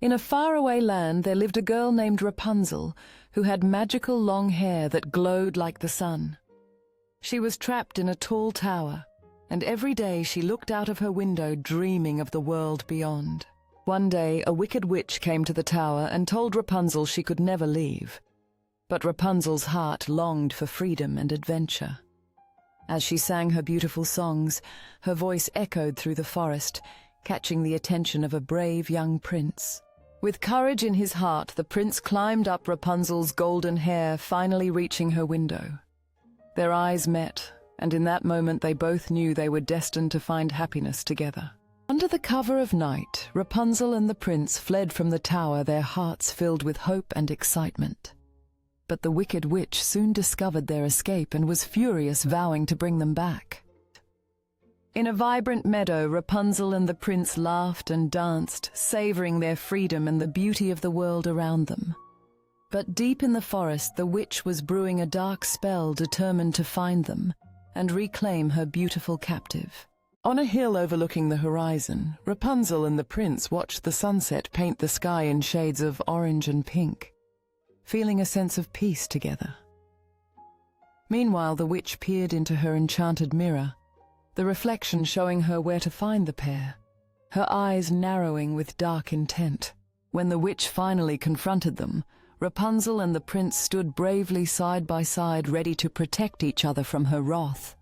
In a faraway land there lived a girl named Rapunzel, who had magical long hair that glowed like the sun. She was trapped in a tall tower, and every day she looked out of her window dreaming of the world beyond. One day a wicked witch came to the tower and told Rapunzel she could never leave. But Rapunzel's heart longed for freedom and adventure. As she sang her beautiful songs, her voice echoed through the forest, catching the attention of a brave young prince. With courage in his heart, the prince climbed up Rapunzel's golden hair, finally reaching her window. Their eyes met, and in that moment they both knew they were destined to find happiness together. Under the cover of night, Rapunzel and the prince fled from the tower, their hearts filled with hope and excitement. But the wicked witch soon discovered their escape and was furious, vowing to bring them back. In a vibrant meadow, Rapunzel and the prince laughed and danced, savoring their freedom and the beauty of the world around them. But deep in the forest, the witch was brewing a dark spell, determined to find them and reclaim her beautiful captive. On a hill overlooking the horizon, Rapunzel and the prince watched the sunset paint the sky in shades of orange and pink, feeling a sense of peace together. Meanwhile, the witch peered into her enchanted mirror, the reflection showing her where to find the pair, her eyes narrowing with dark intent. When the witch finally confronted them, Rapunzel and the prince stood bravely side by side, ready to protect each other from her wrath.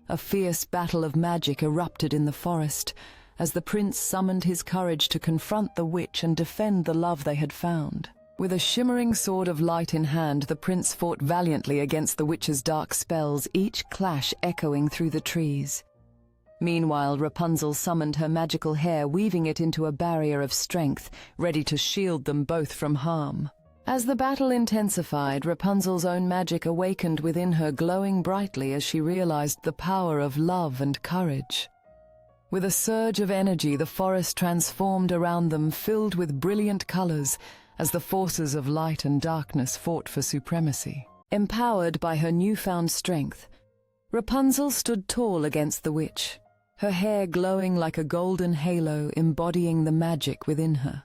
A fierce battle of magic erupted in the forest as the prince summoned his courage to confront the witch and defend the love they had found. With a shimmering sword of light in hand, the prince fought valiantly against the witch's dark spells, each clash echoing through the trees. Meanwhile, Rapunzel summoned her magical hair, weaving it into a barrier of strength, ready to shield them both from harm. As the battle intensified, Rapunzel's own magic awakened within her, glowing brightly as she realized the power of love and courage. With a surge of energy, the forest transformed around them, filled with brilliant colors, as the forces of light and darkness fought for supremacy. Empowered by her newfound strength, Rapunzel stood tall against the witch, her hair glowing like a golden halo, embodying the magic within her.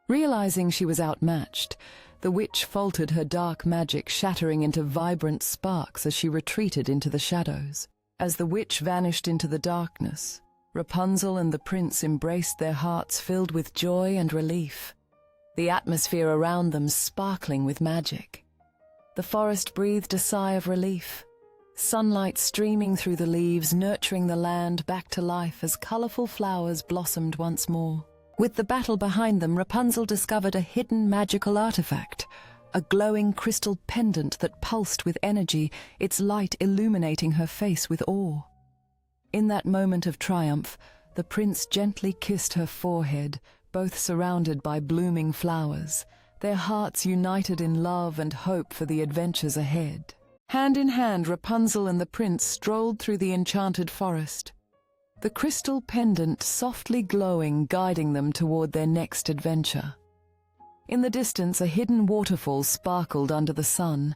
Realizing she was outmatched, the witch faltered her dark magic, shattering into vibrant sparks as she retreated into the shadows. As the witch vanished into the darkness, Rapunzel and the prince embraced, their hearts filled with joy and relief, the atmosphere around them sparkling with magic. The forest breathed a sigh of relief, sunlight streaming through the leaves, nurturing the land back to life as colorful flowers blossomed once more. With the battle behind them, Rapunzel discovered a hidden magical artifact, a glowing crystal pendant that pulsed with energy, its light illuminating her face with awe. In that moment of triumph, the prince gently kissed her forehead, both surrounded by blooming flowers, their hearts united in love and hope for the adventures ahead. Hand in hand, Rapunzel and the prince strolled through the enchanted forest, the crystal pendant softly glowing, guiding them toward their next adventure. In the distance, a hidden waterfall sparkled under the sun,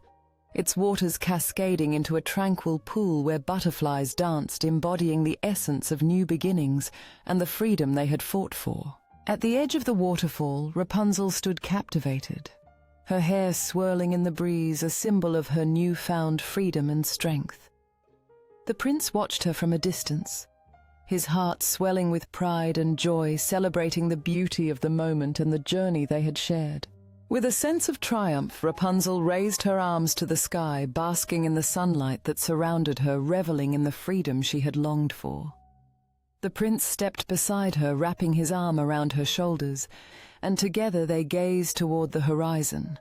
its waters cascading into a tranquil pool where butterflies danced, embodying the essence of new beginnings and the freedom they had fought for. At the edge of the waterfall, Rapunzel stood captivated, her hair swirling in the breeze, a symbol of her newfound freedom and strength. The prince watched her from a distance, his heart swelling with pride and joy, celebrating the beauty of the moment and the journey they had shared. With a sense of triumph, Rapunzel raised her arms to the sky, basking in the sunlight that surrounded her, reveling in the freedom she had longed for. The prince stepped beside her, wrapping his arm around her shoulders, and together they gazed toward the horizon,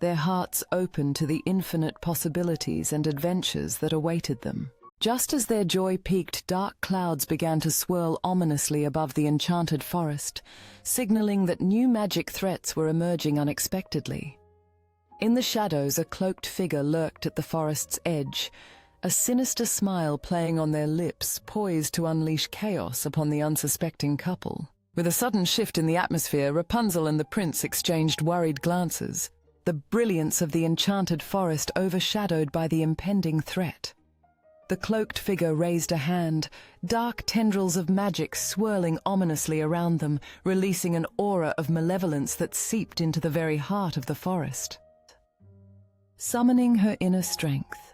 their hearts open to the infinite possibilities and adventures that awaited them. Just as their joy peaked, dark clouds began to swirl ominously above the enchanted forest, signaling that new magic threats were emerging unexpectedly. In the shadows, a cloaked figure lurked at the forest's edge, a sinister smile playing on their lips, poised to unleash chaos upon the unsuspecting couple. With a sudden shift in the atmosphere, Rapunzel and the prince exchanged worried glances, the brilliance of the enchanted forest overshadowed by the impending threat. The cloaked figure raised a hand, dark tendrils of magic swirling ominously around them, releasing an aura of malevolence that seeped into the very heart of the forest. Summoning her inner strength,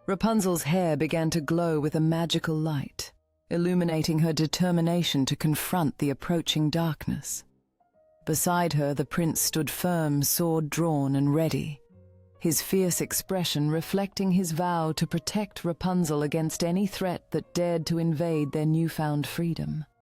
Rapunzel's hair began to glow with a magical light, illuminating her determination to confront the approaching darkness. Beside her, the prince stood firm, sword drawn and ready, his fierce expression reflecting his vow to protect Rapunzel against any threat that dared to invade their newfound freedom.